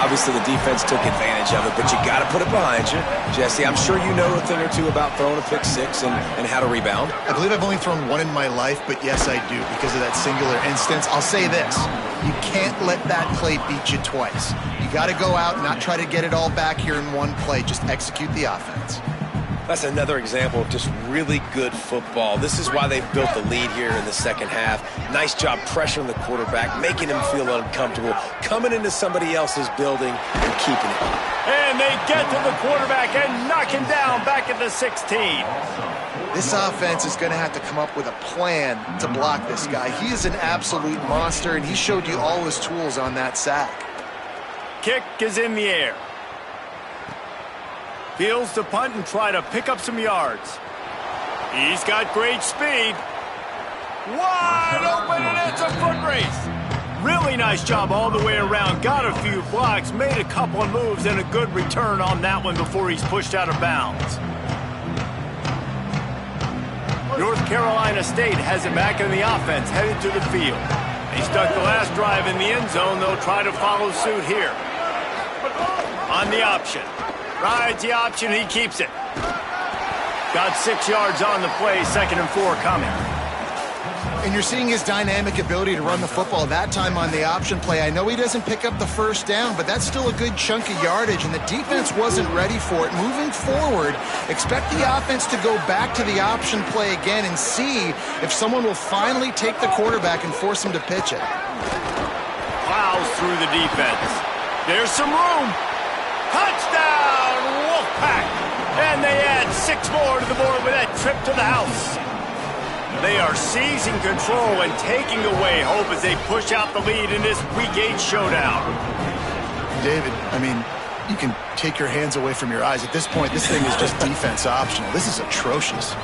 Obviously, the defense took advantage of it, but you got to put it behind you. Jesse, I'm sure you know a thing or two about throwing a pick 6 and how to rebound. I believe I've only thrown one in my life, but yes, I do, because of that singular instance. I'll say this. You can't let that play beat you twice. You got to go out and not try to get it all back here in one play. Just execute the offense. That's another example of just really good football. This is why they've built the lead here in the second half. Nice job pressuring the quarterback, making him feel uncomfortable, coming into somebody else's building and keeping it. And they get to the quarterback and knock him down back at the 16. This offense is going to have to come up with a plan to block this guy. He is an absolute monster, and he showed you all his tools on that sack. Kick is in the air. Fields to punt and try to pick up some yards. He's got great speed. Wide open, and it's a foot race. Really nice job all the way around. Got a few blocks, made a couple of moves, and a good return on that one before he's pushed out of bounds. North Carolina State has it back in the offense, headed to the field. They stuck the last drive in the end zone. They'll try to follow suit here. On the option. Rides the option, he keeps it. Got 6 yards on the play, 2nd and 4 coming. And you're seeing his dynamic ability to run the football that time on the option play. I know he doesn't pick up the first down, but that's still a good chunk of yardage, and the defense wasn't ready for it. Moving forward, expect the offense to go back to the option play again and see if someone will finally take the quarterback and force him to pitch it. Plows through the defense. There's some room. Touchdown, Wolfpack! And they add 6 more to the board with that trip to the house. They are seizing control and taking away hope as they push out the lead in this Week 8 showdown. David, I mean, You can take your hands away from your eyes. At this point, this thing is just defense optional. This is atrocious.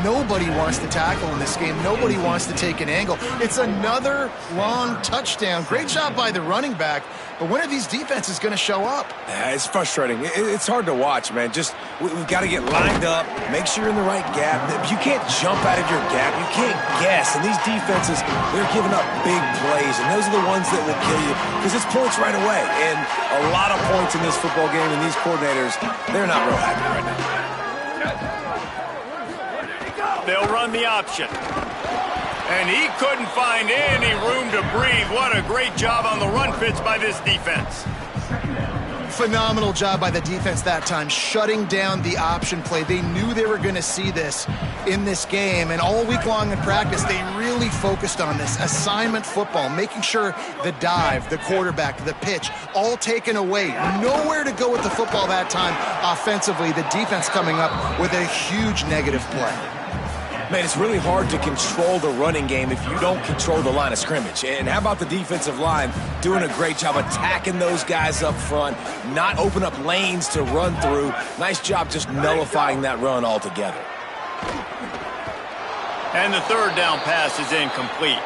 Nobody wants to tackle in this game. Nobody wants to take an angle. It's another long touchdown. Great job by the running back, but when are these defenses going to show up? Yeah, it's frustrating. It's hard to watch, man. Just, we've got to get lined up, make sure you're in the right gap. You can't jump out of your gap. You can't guess. And these defenses, they're giving up big plays, and those are the ones that will kill you because it's points right away. And a lot of points in this football game, and these coordinators, they're not real happy right now. They'll run the option. And he couldn't find any room to breathe. What a great job on the run fits by this defense. Phenomenal job by the defense that time, shutting down the option play. They knew they were going to see this in this game, and all week long in practice, they really focused on this assignment football, making sure the dive, the quarterback, the pitch, all taken away. Nowhere to go with the football that time offensively. The defense coming up with a huge negative play. Man, it's really hard to control the running game if you don't control the line of scrimmage. And how about the defensive line doing a great job attacking those guys up front, not open up lanes to run through. Nice job just nullifying that run altogether. And the third down pass is incomplete.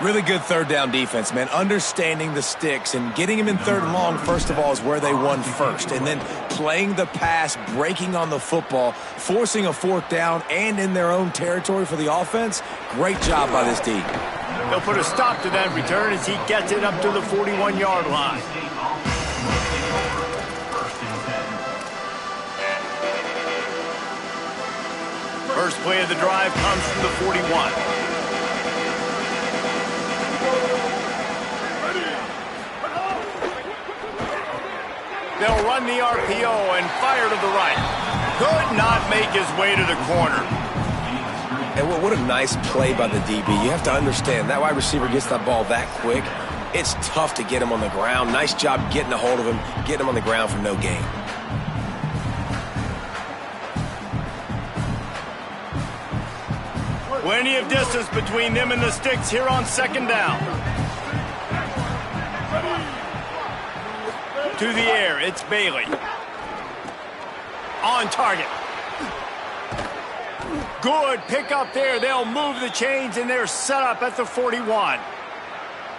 Really good third down defense, man. Understanding the sticks and getting them in third and long, first of all, is where they won first. And then playing the pass, breaking on the football, forcing a fourth down and in their own territory for the offense. Great job by this D. They'll put a stop to that return as he gets it up to the 41-yard line. First play of the drive comes from the 41. They'll run the RPO and fire to the right. Could not make his way to the corner. And what a nice play by the DB. You have to understand, that wide receiver gets that ball that quick. It's tough to get him on the ground. Nice job getting a hold of him, getting him on the ground for no gain. Plenty of distance between them and the sticks here on second down. To the air, it's Bailey. On target. Good pick up there. They'll move the chains, and they're set up at the 41.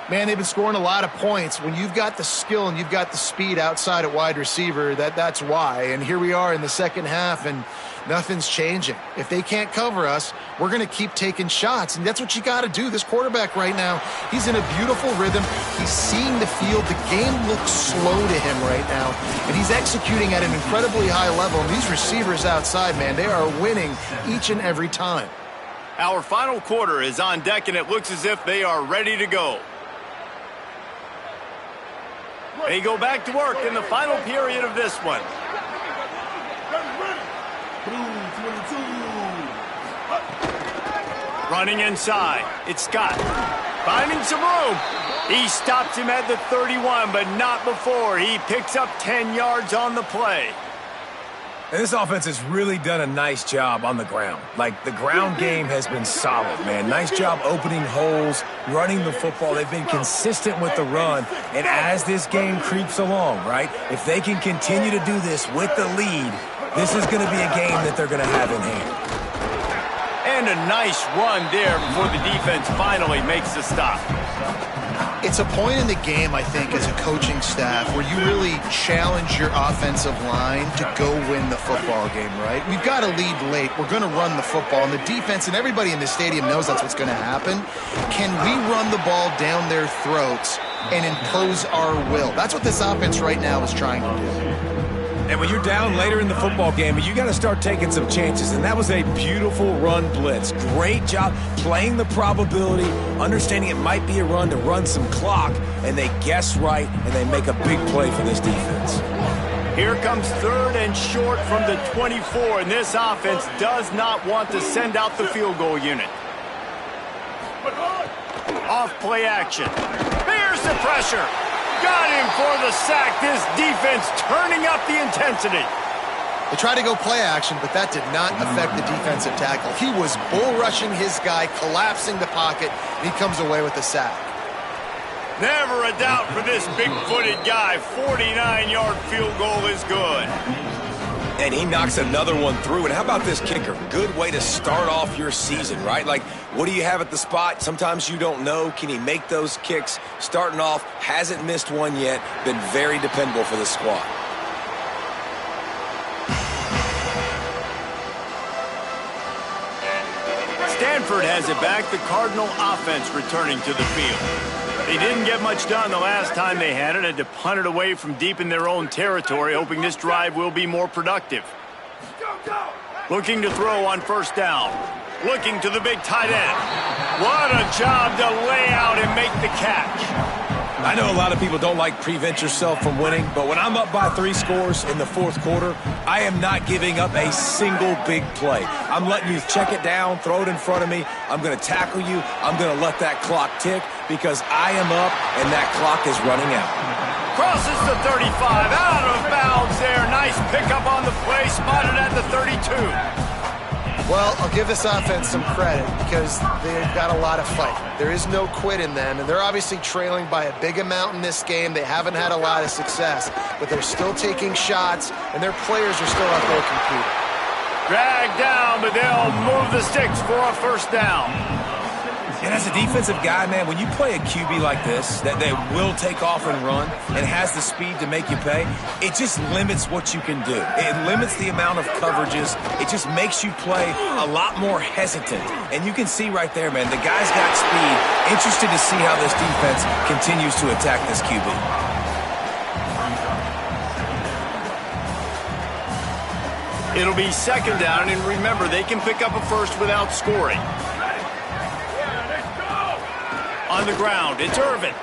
Man, they've been scoring a lot of points. When you've got the skill and you've got the speed outside at wide receiver, that's why. And here we are in the second half, and nothing's changing. If they can't cover us, we're going to keep taking shots, and that's what you got to do. This quarterback right now, he's in a beautiful rhythm. He's seeing the field. The game looks slow to him right now, and he's executing at an incredibly high level. And these receivers outside, man, they are winning each and every time. Our final quarter is on deck, and it looks as if they are ready to go. They go back to work in the final period of this one. Running inside, it's Scott. Finding some room. He stops him at the 31, but not before. He picks up 10 yards on the play. And this offense has really done a nice job on the ground. Like, the ground game has been solid, man. Nice job opening holes, running the football. They've been consistent with the run. And as this game creeps along, right, if they can continue to do this with the lead, this is going to be a game that they're going to have in hand. And a nice run there before the defense finally makes the stop. It's a point in the game, I think, as a coaching staff where you really challenge your offensive line to go win the football game, right? We've got to lead late. We're going to run the football, and the defense and everybody in the stadium knows that's what's going to happen. Can we run the ball down their throats and impose our will? That's what this offense right now is trying to do. And when you're down later in the football game, you got to start taking some chances. And that was a beautiful run blitz. Great job playing the probability, understanding it might be a run to run some clock, and they guess right, and they make a big play for this defense. Here comes third and short from the 24, and this offense does not want to send out the field goal unit. Off play action. There's the pressure. Got him for the sack. This defense turning up the intensity. They tried to go play action, but that did not affect the defensive tackle. He was bull rushing his guy, collapsing the pocket, and he comes away with the sack. Never a doubt for this big-footed guy. 49-yard field goal is good. And he knocks another one through. And how about this kicker? Good way to start off your season, right? Like, what do you have at the spot? Sometimes you don't know. Can he make those kicks? Starting off, hasn't missed one yet. Been very dependable for the squad. Stanford has it back. The Cardinal offense returning to the field. They didn't get much done the last time they had it. Had to punt it away from deep in their own territory, hoping this drive will be more productive. Looking to throw on first down. Looking to the big tight end. What a job to lay out and make the catch. I know a lot of people don't like prevent yourself from winning, but when I'm up by 3 scores in the fourth quarter, I am not giving up a single big play. I'm letting you check it down, throw it in front of me. I'm going to tackle you. I'm going to let that clock tick because I am up and that clock is running out. Crosses the 35, out of bounds there. Nice pickup on the play, spotted at the 32. Well, I'll give this offense some credit because they've got a lot of fight. There is no quit in them, and they're obviously trailing by a big amount in this game. They haven't had a lot of success, but they're still taking shots, and their players are still out there competing. Dragged down, but they'll move the sticks for a first down. And as a defensive guy, man, when you play a QB like this, that they will take off and run and has the speed to make you pay, it just limits what you can do. It limits the amount of coverages. It just makes you play a lot more hesitant. And you can see right there, man, the guy's got speed. Interested to see how this defense continues to attack this QB. It'll be second down, and remember, they can pick up a first without scoring. On the ground, it's Irvin.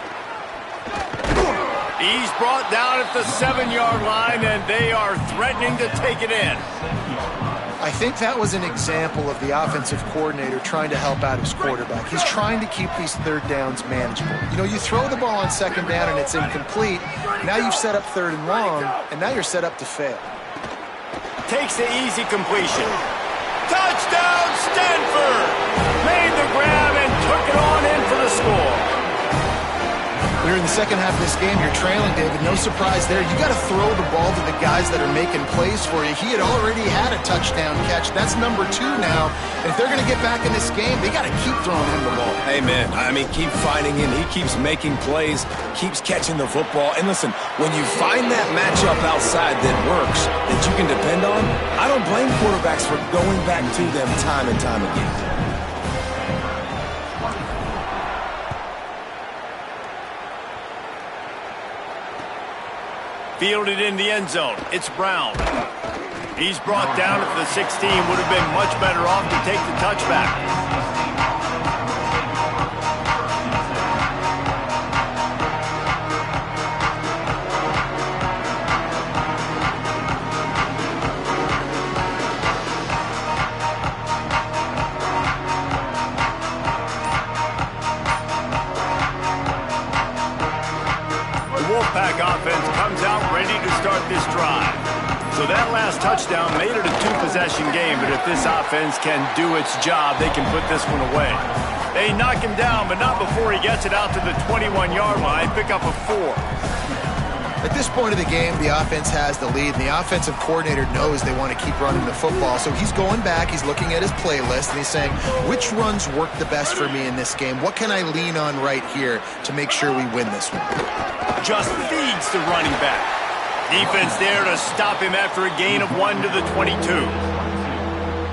He's brought down at the 7-yard line, and they are threatening to take it in. I think that was an example of the offensive coordinator trying to help out his quarterback. He's trying to keep these third downs manageable. You know, you throw the ball on second down and it's incomplete. Now you've set up third and long, and now you're set up to fail. Takes the easy completion. Touchdown, Stanford! Made the grab and took it on in for the score. We're in the second half of this game. You're trailing, David. No surprise there. You got to throw the ball to the guys that are making plays for you. He had already had a touchdown catch. That's number 2 now. And if they're going to get back in this game, they got to keep throwing him the ball. Amen. I mean, keep finding him. He keeps making plays, keeps catching the football. And listen, when you find that matchup outside that works, that you can depend on, I don't blame quarterbacks for going back to them time and time again. Fielded in the end zone. It's Brown. He's brought down at the 16. Would have been much better off to take the touchback. Wolfpack offense comes out ready to start this drive. So that last touchdown made it a 2-possession game, but if this offense can do its job, they can put this one away. They knock him down, but not before he gets it out to the 21-yard line, pick up a 4. At this point of the game, the offense has the lead, and the offensive coordinator knows they want to keep running the football. So he's going back, he's looking at his playlist, and he's saying, which runs work the best for me in this game? What can I lean on right here to make sure we win this one? Just feeds the running back. Defense there to stop him after a gain of 1 to the 22.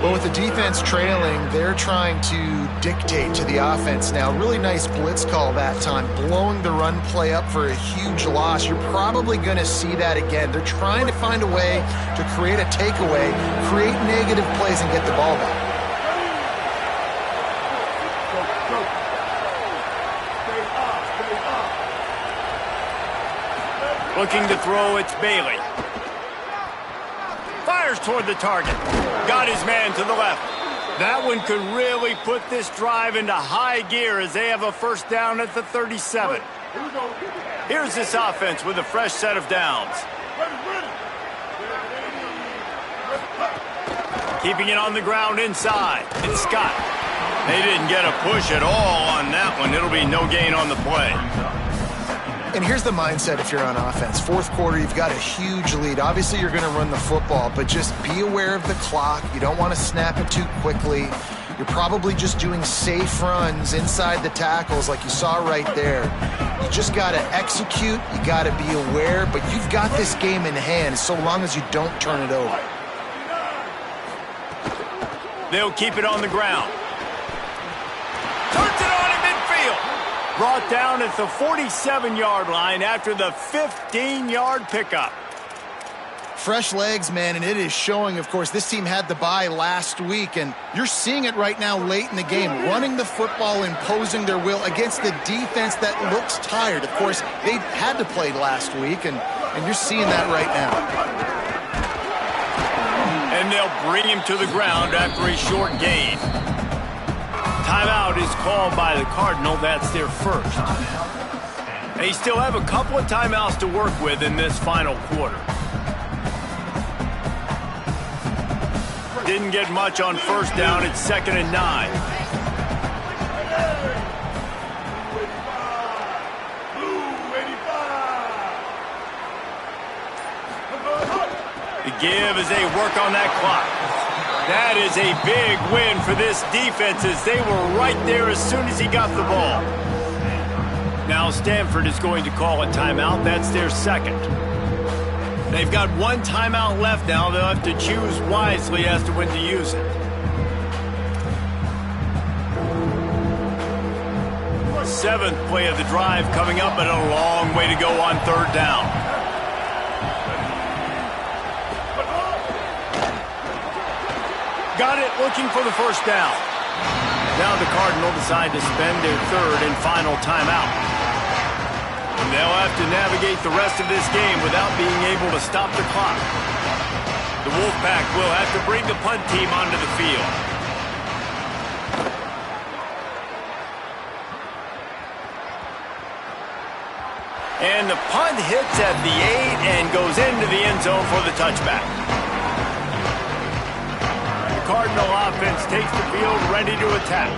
Well, with the defense trailing, they're trying to dictate to the offense now. Really nice blitz call that time, blowing the run play up for a huge loss. You're probably going to see that again. They're trying to find a way to create a takeaway, create negative plays, and get the ball back. Looking to throw, it's Bailey. Fires toward the target. Got his man to the left. That one could really put this drive into high gear as they have a first down at the 37. Here's this offense with a fresh set of downs. Keeping it on the ground inside. It's Scott. They didn't get a push at all on that one. It'll be no gain on the play. And here's the mindset if you're on offense. Fourth quarter, you've got a huge lead. Obviously, you're going to run the football, but just be aware of the clock. You don't want to snap it too quickly. You're probably just doing safe runs inside the tackles like you saw right there. You just got to execute. You got to be aware, but you've got this game in hand so long as you don't turn it over. They'll keep it on the ground. Turns it on in midfield. Brought down at the 47-yard line after the 15-yard pickup. Fresh legs, man, and it is showing. Of course, this team had the bye last week, and you're seeing it right now late in the game. Running the football, imposing their will against the defense that looks tired. Of course, they had to play last week, and you're seeing that right now. And they'll bring him to the ground after a short gain. Timeout is called by the Cardinal. That's their first. They still have a couple of timeouts to work with in this final quarter. Didn't get much on first down. It's 2nd and 9. The give as they work on that clock. That is a big win for this defense as they were right there as soon as he got the ball. Now Stanford is going to call a timeout. That's their second. They've got one timeout left now. They'll have to choose wisely as to when to use it. Seventh play of the drive coming up, but a long way to go on 3rd down. Got it, looking for the first down. Now the Cardinal decide to spend their 3rd and final timeout. And they'll have to navigate the rest of this game without being able to stop the clock. The Wolfpack will have to bring the punt team onto the field. And the punt hits at the 8 and goes into the end zone for the touchback. Cardinal offense takes the field ready to attack.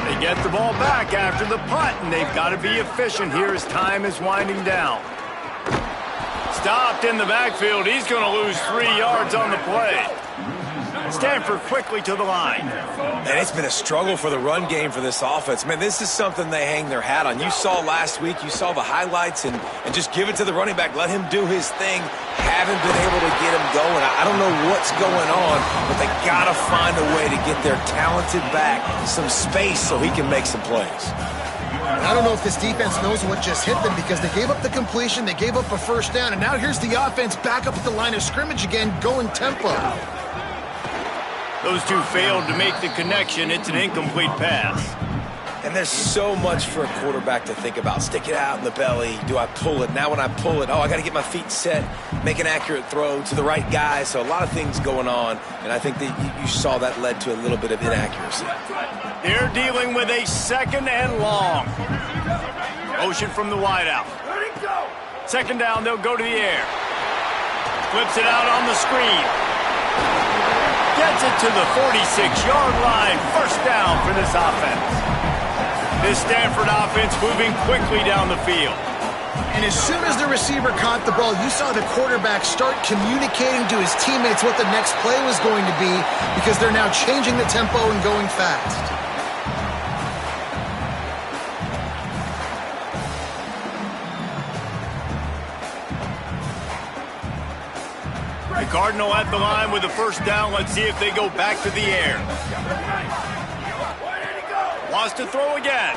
They get the ball back after the punt, and they've got to be efficient here as time is winding down. Stopped in the backfield. He's going to lose 3 yards on the play. Stanford quickly to the line. And it's been a struggle for the run game for this offense. Man, this is something they hang their hat on. You saw last week, you saw the highlights, and just give it to the running back. Let him do his thing. Haven't been able to get him going. I don't know what's going on, but they got to find a way to get their talented back some space so he can make some plays. I don't know if this defense knows what just hit them because they gave up the completion, they gave up a first down, and now here's the offense back up at the line of scrimmage again, going tempo. Those two failed to make the connection. It's an incomplete pass. And there's so much for a quarterback to think about. Stick it out in the belly. Do I pull it? Now when I pull it, I got to get my feet set, make an accurate throw to the right guy. So a lot of things going on, and I think that you saw that led to a little bit of inaccuracy. They're dealing with a 2nd and long. Motion from the wideout. 2nd down, they'll go to the air. Flips it out on the screen. Gets it to the 46-yard line. First down for this offense. This Stanford offense moving quickly down the field. And as soon as the receiver caught the ball, you saw the quarterback start communicating to his teammates what the next play was going to be because they're now changing the tempo and going fast. The Cardinal at the line with the first down. Let's see if they go back to the air. Wants to throw again.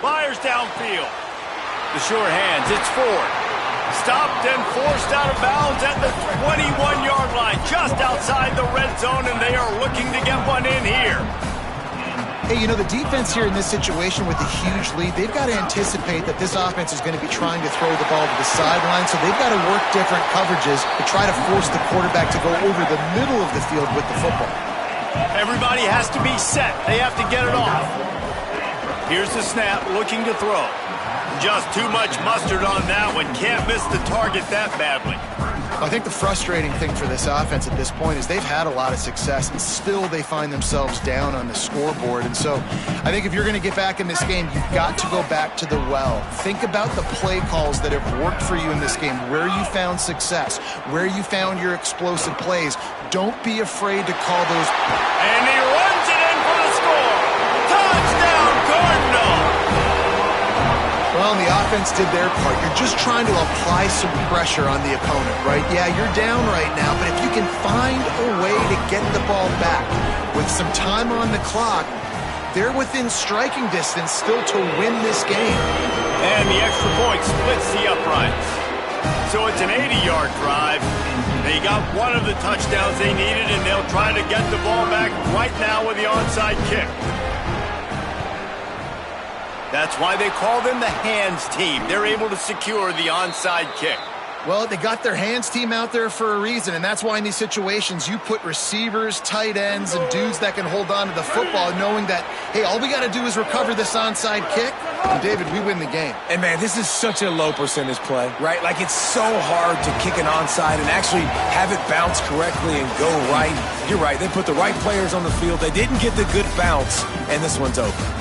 Fires downfield. The short hands, it's Ford. Stopped and forced out of bounds at the 21-yard line, just outside the red zone, and they are looking to get one in here. Hey, you know, the defense here in this situation with a huge lead, they've got to anticipate that this offense is going to be trying to throw the ball to the sideline, so they've got to work different coverages to try to force the quarterback to go over the middle of the field with the football. Everybody has to be set. They have to get it off. Here's the snap, looking to throw. Just too much mustard on that one. Can't miss the target that badly. I think the frustrating thing for this offense at this point is they've had a lot of success, and still they find themselves down on the scoreboard. And so I think if you're going to get back in this game, you've got to go back to the well. Think about the play calls that have worked for you in this game, where you found success, where you found your explosive plays. Don't be afraid to call those. And he runs it in for the score. Touchdown, Cardinal. Well, the offense did their part. You're just trying to apply some pressure on the opponent, right? Yeah, you're down right now, but if you can find a way to get the ball back with some time on the clock, they're within striking distance still to win this game. And the extra point splits the uprights. So it's an 80-yard drive. They got one of the touchdowns they needed, and they'll try to get the ball back right now with the onside kick. That's why they call them the hands team. They're able to secure the onside kick. Well, they got their hands team out there for a reason, and that's why in these situations you put receivers, tight ends, and dudes that can hold on to the football, knowing that, hey, all we got to do is recover this onside kick, and David, we win the game. And man, this is such a low percentage play, right? Like, it's so hard to kick an onside and actually have it bounce correctly and go right. You're right, they put the right players on the field. They didn't get the good bounce, and this one's over.